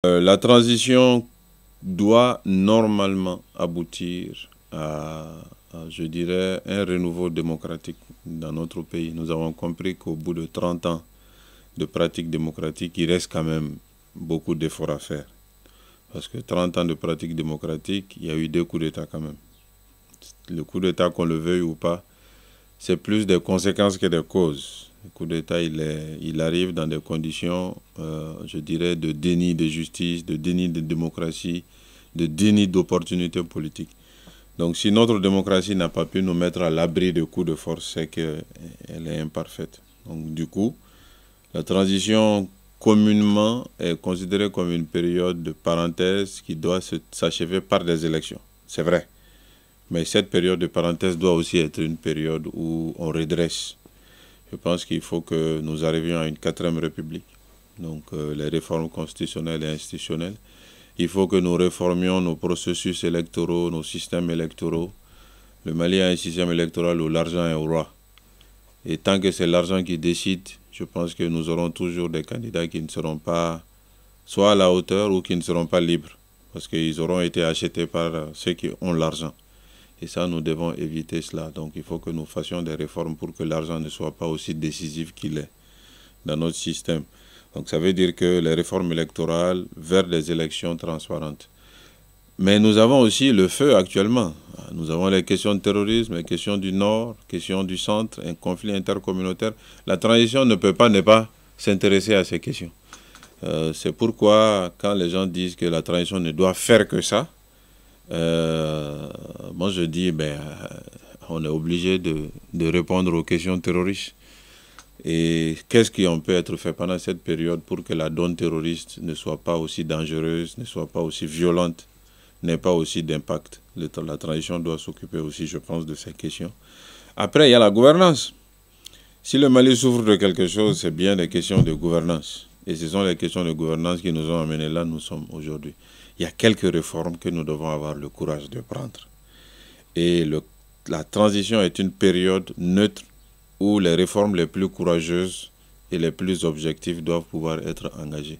La transition doit normalement aboutir je dirais, un renouveau démocratique dans notre pays. Nous avons compris qu'au bout de 30 ans de pratique démocratique, il reste quand même beaucoup d'efforts à faire. Parce que 30 ans de pratique démocratique, il y a eu 2 coups d'État quand même. Le coup d'État, qu'on le veuille ou pas, c'est plus des conséquences que des causes. Le coup d'État, il arrive dans des conditions, je dirais, de déni de justice, de déni de démocratie, de déni d'opportunités politiques. Donc si notre démocratie n'a pas pu nous mettre à l'abri de coups de force, c'est qu'elle est imparfaite. Donc du coup, la transition communément est considérée comme une période de parenthèse qui doit s'achever par des élections. C'est vrai. Mais cette période de parenthèse doit aussi être une période où on redresse. Je pense qu'il faut que nous arrivions à une 4e république. Donc les réformes constitutionnelles et institutionnelles. Il faut que nous réformions nos processus électoraux, nos systèmes électoraux. Le Mali a un système électoral où l'argent est roi. Et tant que c'est l'argent qui décide, je pense que nous aurons toujours des candidats qui ne seront pas soit à la hauteur ou qui ne seront pas libres. Parce qu'ils auront été achetés par ceux qui ont l'argent. Et ça, nous devons éviter cela. Donc il faut que nous fassions des réformes pour que l'argent ne soit pas aussi décisif qu'il est dans notre système. Donc ça veut dire que les réformes électorales vers des élections transparentes. Mais nous avons aussi le feu actuellement. Nous avons les questions de terrorisme, les questions du Nord, les questions du Centre, un conflit intercommunautaire. La transition ne peut pas ne pas s'intéresser à ces questions. C'est pourquoi quand les gens disent que la transition ne doit faire que ça, moi je dis, on est obligé de répondre aux questions terroristes. Et qu'est-ce qui peut être fait pendant cette période pour que la donne terroriste ne soit pas aussi dangereuse, ne soit pas aussi violente, n'ait pas aussi d'impact. La transition doit s'occuper aussi, je pense, de ces questions. Après, il y a la gouvernance. Si le Mali souffre de quelque chose, c'est bien des questions de gouvernance. Et ce sont les questions de gouvernance qui nous ont amenés là où nous sommes aujourd'hui. Il y a quelques réformes que nous devons avoir le courage de prendre. Et la transition est une période neutre où les réformes les plus courageuses et les plus objectives doivent pouvoir être engagées.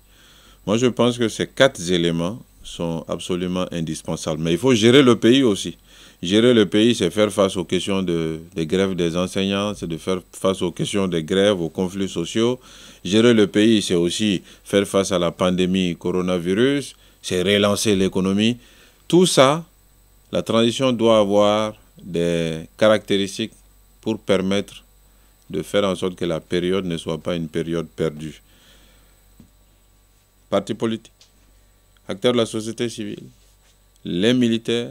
Moi, je pense que ces 4 éléments sont absolument indispensables. Mais il faut gérer le pays aussi. Gérer le pays, c'est faire face aux questions des grèves des enseignants, c'est de faire face aux questions des grèves, aux conflits sociaux. Gérer le pays, c'est aussi faire face à la pandémie coronavirus, c'est relancer l'économie. Tout ça, la transition doit avoir des caractéristiques pour permettre de faire en sorte que la période ne soit pas une période perdue. Partis politiques, acteurs de la société civile, les militaires,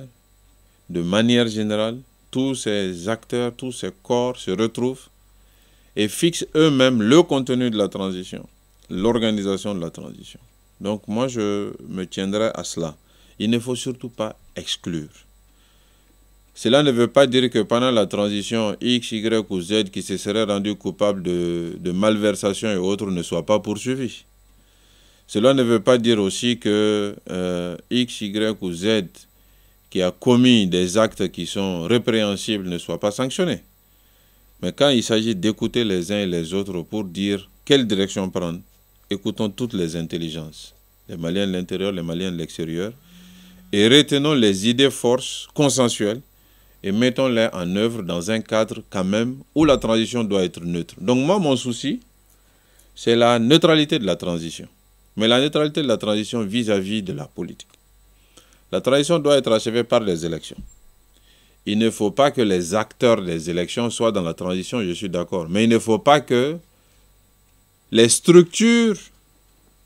de manière générale, tous ces acteurs, tous ces corps se retrouvent et fixent eux-mêmes le contenu de la transition, l'organisation de la transition. Donc moi, je me tiendrai à cela. Il ne faut surtout pas exclure. Cela ne veut pas dire que pendant la transition, X, Y ou Z qui se serait rendu coupable de malversation et autres ne soit pas poursuivi. Cela ne veut pas dire aussi que X, Y ou Z qui a commis des actes qui sont répréhensibles ne soit pas sanctionné. Mais quand il s'agit d'écouter les uns et les autres pour dire quelle direction prendre, écoutons toutes les intelligences, les Maliens de l'intérieur, les Maliens de l'extérieur, et retenons les idées forces consensuelles et mettons-les en œuvre dans un cadre quand même où la transition doit être neutre. Donc moi, mon souci, c'est la neutralité de la transition. Mais la neutralité de la transition vis-à-vis de la politique. La transition doit être achevée par les élections. Il ne faut pas que les acteurs des élections soient dans la transition, je suis d'accord. Mais il ne faut pas que les structures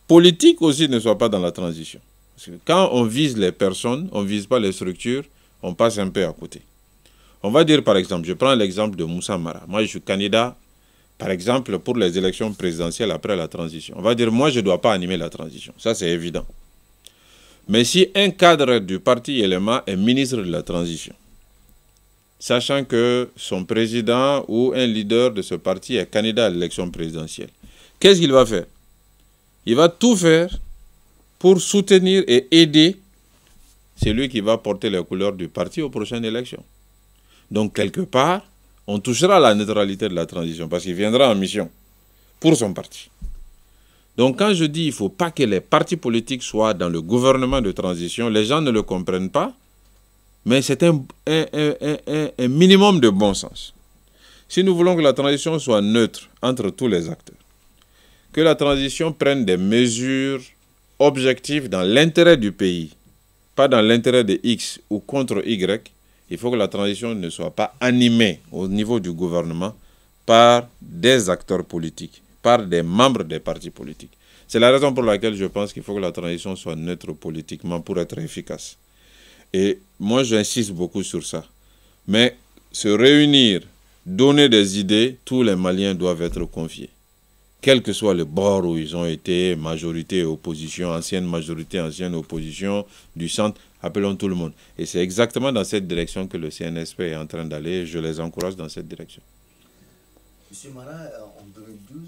politiques aussi ne soient pas dans la transition. Parce que quand on vise les personnes, on ne vise pas les structures, on passe un peu à côté. On va dire par exemple, je prends l'exemple de Moussa Mara. Moi, je suis candidat, par exemple, pour les élections présidentielles après la transition. On va dire, moi, je ne dois pas animer la transition. Ça, c'est évident. Mais si un cadre du parti LMA est ministre de la transition, sachant que son président ou un leader de ce parti est candidat à l'élection présidentielle, qu'est-ce qu'il va faire? Il va tout faire pour soutenir et aider celui qui va porter les couleurs du parti aux prochaines élections. Donc, quelque part, on touchera à la neutralité de la transition parce qu'il viendra en mission pour son parti. Donc quand je dis qu'il ne faut pas que les partis politiques soient dans le gouvernement de transition, les gens ne le comprennent pas, mais c'est un minimum de bon sens. Si nous voulons que la transition soit neutre entre tous les acteurs, que la transition prenne des mesures objectives dans l'intérêt du pays, pas dans l'intérêt de X ou contre Y, il faut que la transition ne soit pas animée au niveau du gouvernement par des acteurs politiques, par des membres des partis politiques. C'est la raison pour laquelle je pense qu'il faut que la transition soit neutre politiquement pour être efficace. Et moi, j'insiste beaucoup sur ça. Mais se réunir, donner des idées, tous les Maliens doivent être confiés. Quel que soit le bord où ils ont été, majorité et opposition, ancienne majorité, ancienne opposition, du centre, appelons tout le monde. Et c'est exactement dans cette direction que le CNSP est en train d'aller. Je les encourage dans cette direction. Monsieur Mara, en 2012,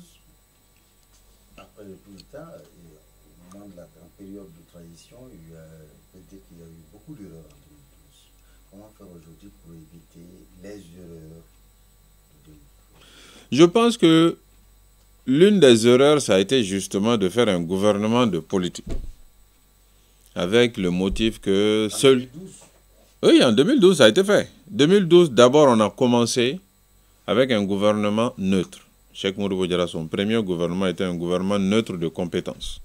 après le coup d'État, au moment de la période de transition, il peut dire qu'il y a eu beaucoup d'erreurs en 2012. Comment faire aujourd'hui pour éviter les erreurs de 2012? Je pense que l'une des erreurs, ça a été justement de faire un gouvernement de politique. Avec le motif que seul... 2012? Oui, en 2012, ça a été fait. 2012, d'abord, on a commencé avec un gouvernement neutre. Cheikh Mouroubou Diarra, son premier gouvernement était un gouvernement neutre de compétences.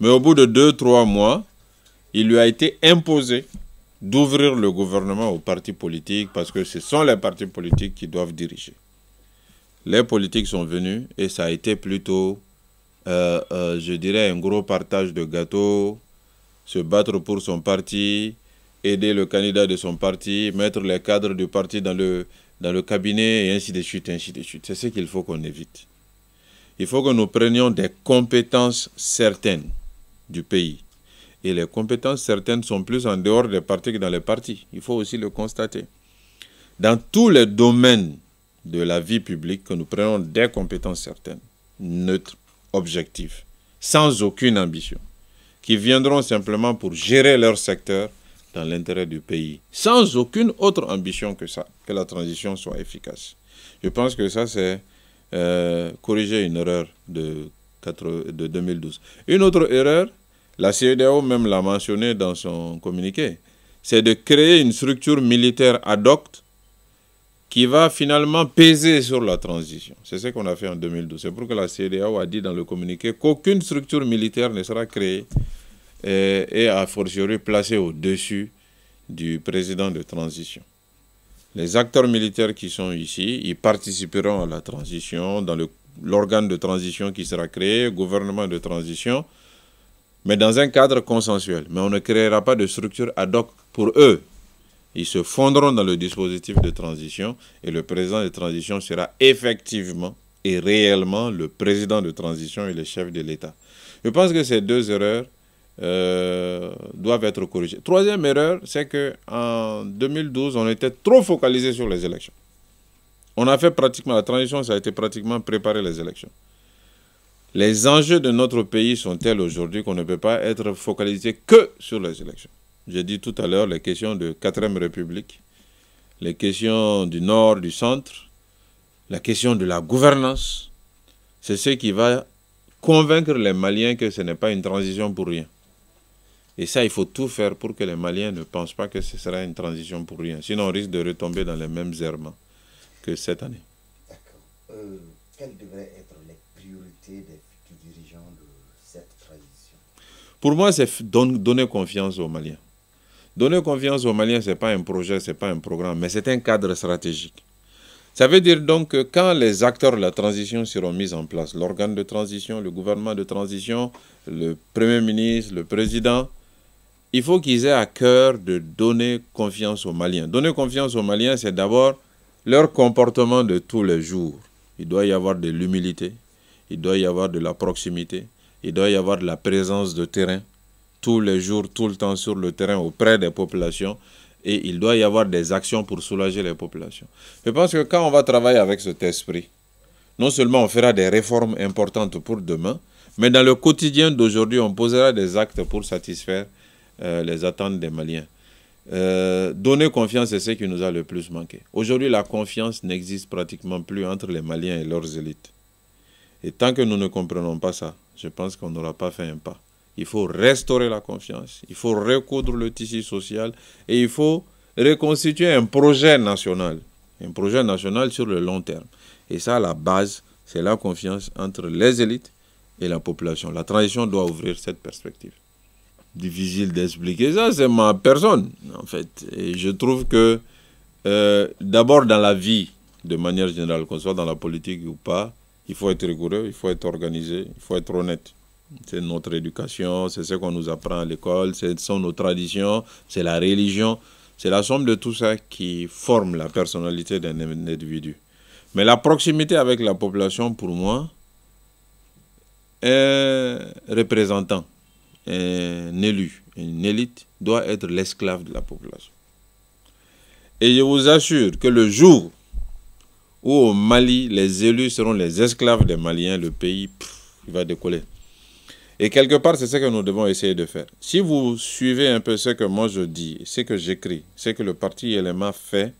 Mais au bout de 2-3 mois, il lui a été imposé d'ouvrir le gouvernement aux partis politiques parce que ce sont les partis politiques qui doivent diriger. Les politiques sont venus et ça a été plutôt, je dirais, un gros partage de gâteaux, se battre pour son parti, aider le candidat de son parti, mettre les cadres du parti dans le cabinet et ainsi de suite, ainsi de suite. C'est ce qu'il faut qu'on évite. Il faut que nous prenions des compétences certaines du pays. Et les compétences certaines sont plus en dehors des partis que dans les partis. Il faut aussi le constater. Dans tous les domaines de la vie publique, que nous prenions des compétences certaines, neutres, objectives, sans aucune ambition, qui viendront simplement pour gérer leur secteur dans l'intérêt du pays, sans aucune autre ambition que ça, que la transition soit efficace. Je pense que ça, c'est corriger une erreur de 2012. Une autre erreur, la CEDEAO même l'a mentionné dans son communiqué, c'est de créer une structure militaire ad hoc qui va finalement peser sur la transition. C'est ce qu'on a fait en 2012. C'est pour que la CEDEAO a dit dans le communiqué qu'aucune structure militaire ne sera créée et a fortiori placée au-dessus du président de transition. Les acteurs militaires qui sont ici, ils participeront à la transition, dans l'organe de transition qui sera créé, gouvernement de transition, mais dans un cadre consensuel. Mais on ne créera pas de structure ad hoc pour eux. Ils se fondront dans le dispositif de transition et le président de transition sera effectivement et réellement le président de transition et le chef de l'État. Je pense que ces deux erreurs doivent être corrigées. Troisième erreur, c'est qu'en 2012, on était trop focalisé sur les élections. On a fait pratiquement, la transition, ça a été pratiquement préparer les élections. Les enjeux de notre pays sont tels aujourd'hui qu'on ne peut pas être focalisé que sur les élections. J'ai dit tout à l'heure les questions de 4e République, les questions du Nord, du Centre, la question de la gouvernance. C'est ce qui va convaincre les Maliens que ce n'est pas une transition pour rien. Et ça, il faut tout faire pour que les Maliens ne pensent pas que ce sera une transition pour rien. Sinon, on risque de retomber dans les mêmes errements que cette année. D'accord. Quelles devraient être les priorités des futurs dirigeants de cette transition? Pour moi, c'est donner confiance aux Maliens. Donner confiance aux Maliens, ce n'est pas un projet, ce n'est pas un programme, mais c'est un cadre stratégique. Ça veut dire donc que quand les acteurs de la transition seront mis en place, l'organe de transition, le gouvernement de transition, le Premier ministre, le président, il faut qu'ils aient à cœur de donner confiance aux Maliens. Donner confiance aux Maliens, c'est d'abord leur comportement de tous les jours. Il doit y avoir de l'humilité, il doit y avoir de la proximité, il doit y avoir de la présence de terrain, tous les jours, tout le temps sur le terrain auprès des populations, et il doit y avoir des actions pour soulager les populations. Je pense que quand on va travailler avec cet esprit, non seulement on fera des réformes importantes pour demain, mais dans le quotidien d'aujourd'hui, on posera des actes pour satisfaire les attentes des Maliens. Donner confiance, c'est ce qui nous a le plus manqué. Aujourd'hui, la confiance n'existe pratiquement plus entre les Maliens et leurs élites. Et tant que nous ne comprenons pas ça, je pense qu'on n'aura pas fait un pas. Il faut restaurer la confiance, il faut recoudre le tissu social et il faut reconstituer un projet national sur le long terme. Et ça, la base, c'est la confiance entre les élites et la population. La transition doit ouvrir cette perspective. Difficile d'expliquer ça, c'est ma personne, en fait. Et je trouve que, d'abord dans la vie, de manière générale, qu'on soit dans la politique ou pas, il faut être rigoureux, il faut être organisé, il faut être honnête. C'est notre éducation, c'est ce qu'on nous apprend à l'école, ce sont nos traditions, c'est la religion. C'est la somme de tout ça qui forme la personnalité d'un individu. Mais la proximité avec la population, pour moi, un représentant, un élu, une élite, doit être l'esclave de la population. Et je vous assure que le jour où au Mali, les élus seront les esclaves des Maliens, le pays, il va décoller. Et quelque part, c'est ce que nous devons essayer de faire. Si vous suivez un peu ce que moi je dis, ce que j'écris, ce que le parti LMA fait,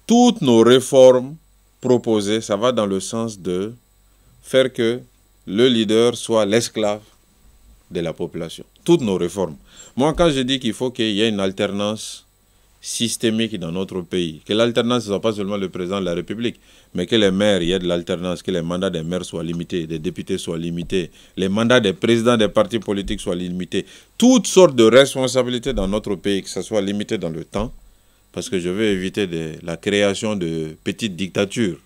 toutes nos réformes proposées, ça va dans le sens de faire que le leader soit l'esclave de la population. Toutes nos réformes. Moi, quand je dis qu'il faut qu'il y ait une alternance systémique dans notre pays, que l'alternance ne soit pas seulement le président de la République, mais que les maires, il y ait de l'alternance, que les mandats des maires soient limités, des députés soient limités, les mandats des présidents des partis politiques soient limités, toutes sortes de responsabilités dans notre pays, que ça soit limité dans le temps, parce que je veux éviter la création de petites dictatures.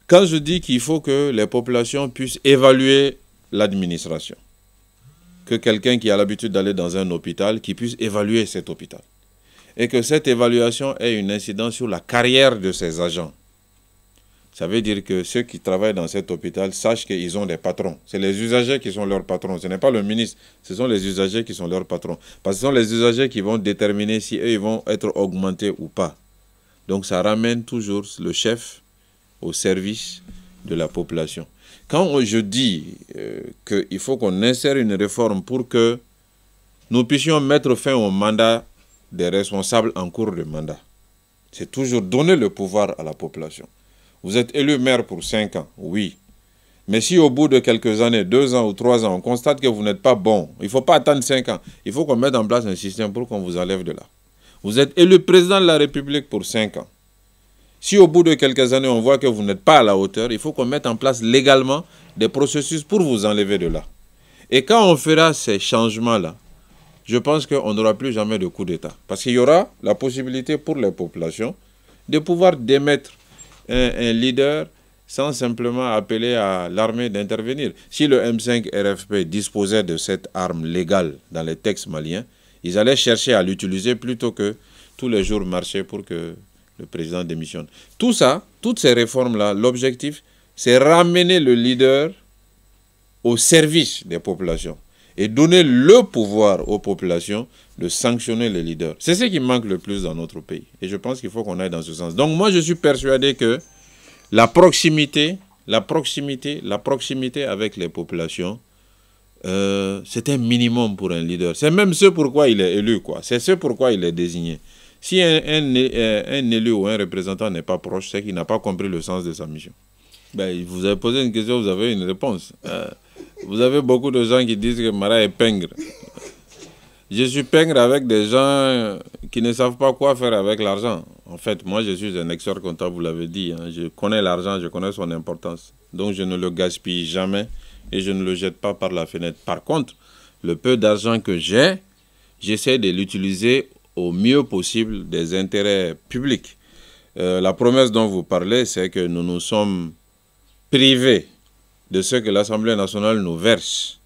Quand je dis qu'il faut que les populations puissent évaluer l'administration, que quelqu'un qui a l'habitude d'aller dans un hôpital, qui puisse évaluer cet hôpital, et que cette évaluation ait une incidence sur la carrière de ses agents. Ça veut dire que ceux qui travaillent dans cet hôpital sachent qu'ils ont des patrons. C'est les usagers qui sont leurs patrons. Ce n'est pas le ministre, ce sont les usagers qui sont leurs patrons. Parce que ce sont les usagers qui vont déterminer si eux ils vont être augmentés ou pas. Donc ça ramène toujours le chef au service de la population. Quand je dis qu'il faut qu'on insère une réforme pour que nous puissions mettre fin au mandat des responsables en cours de mandat, c'est toujours donner le pouvoir à la population. Vous êtes élu maire pour 5 ans, oui. Mais si au bout de quelques années, 2 ans ou 3 ans, on constate que vous n'êtes pas bon, il ne faut pas attendre 5 ans. Il faut qu'on mette en place un système pour qu'on vous enlève de là. Vous êtes élu président de la République pour 5 ans. Si au bout de quelques années, on voit que vous n'êtes pas à la hauteur, il faut qu'on mette en place légalement des processus pour vous enlever de là. Et quand on fera ces changements-là, je pense qu'on n'aura plus jamais de coup d'État. Parce qu'il y aura la possibilité pour les populations de pouvoir démettre un leader sans simplement appeler à l'armée d'intervenir. Si le M5 RFP disposait de cette arme légale dans les textes maliens, ils allaient chercher à l'utiliser plutôt que tous les jours marcher pour que le président démissionne. Tout ça, toutes ces réformes-là, l'objectif, c'est ramener le leader au service des populations et donner le pouvoir aux populations de sanctionner les leaders. C'est ce qui manque le plus dans notre pays. Et je pense qu'il faut qu'on aille dans ce sens. Donc moi, je suis persuadé que la proximité avec les populations, c'est un minimum pour un leader. C'est même ce pourquoi il est élu, quoi. C'est ce pourquoi il est désigné. Si un élu ou un représentant n'est pas proche, c'est qu'il n'a pas compris le sens de sa mission. Ben, vous avez posé une question, vous avez une réponse. Vous avez beaucoup de gens qui disent que Mara est pingre. Je suis pingre avec des gens qui ne savent pas quoi faire avec l'argent. En fait, moi, je suis un expert comptable, vous l'avez dit. Hein. Je connais l'argent, je connais son importance. Donc, je ne le gaspille jamais et je ne le jette pas par la fenêtre. Par contre, le peu d'argent que j'ai, j'essaie de l'utiliser au mieux possible des intérêts publics. La promesse dont vous parlez, c'est que nous nous sommes privés de ce que l'Assemblée nationale nous verse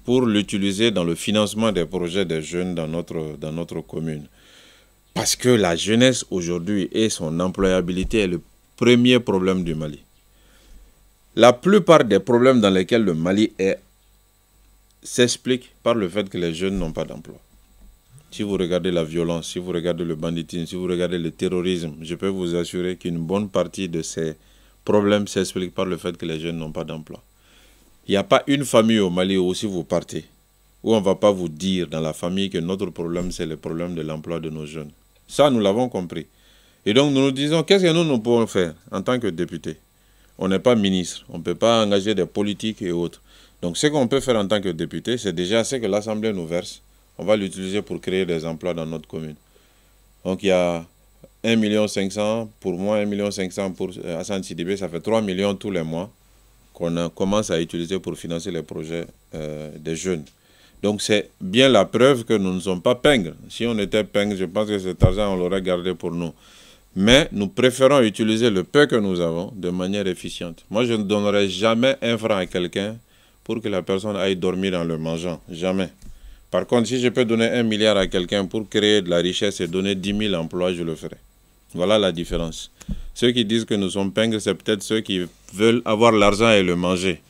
pour l'utiliser dans le financement des projets des jeunes dans notre commune. Parce que la jeunesse aujourd'hui et son employabilité est le premier problème du Mali. La plupart des problèmes dans lesquels le Mali est s'expliquent par le fait que les jeunes n'ont pas d'emploi. Si vous regardez la violence, si vous regardez le banditisme, si vous regardez le terrorisme, je peux vous assurer qu'une bonne partie de ces problèmes s'explique par le fait que les jeunes n'ont pas d'emploi. Il n'y a pas une famille au Mali où si vous partez, où on ne va pas vous dire dans la famille que notre problème, c'est le problème de l'emploi de nos jeunes. Ça, nous l'avons compris. Et donc, nous nous disons, qu'est-ce que nous pouvons faire en tant que députés? On n'est pas ministre, on ne peut pas engager des politiques et autres. Donc ce qu'on peut faire en tant que député, c'est déjà ce que l'Assemblée nous verse. On va l'utiliser pour créer des emplois dans notre commune. Donc il y a 1,5 million pour moi, 1,5 million pour Hassan Sidibé, ça fait 3 millions tous les mois qu'on commence à utiliser pour financer les projets des jeunes. Donc c'est bien la preuve que nous ne sommes pas pingres. Si on était pingres, je pense que cet argent, on l'aurait gardé pour nous. Mais nous préférons utiliser le peu que nous avons de manière efficiente. Moi, je ne donnerai jamais un franc à quelqu'un pour que la personne aille dormir en le mangeant. Jamais. Par contre, si je peux donner 1 milliard à quelqu'un pour créer de la richesse et donner 10 000 emplois, je le ferai. Voilà la différence. Ceux qui disent que nous sommes pingres, c'est peut-être ceux qui veulent avoir l'argent et le manger.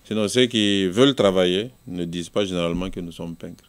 Sinon, ceux qui veulent travailler ne disent pas généralement que nous sommes pingres.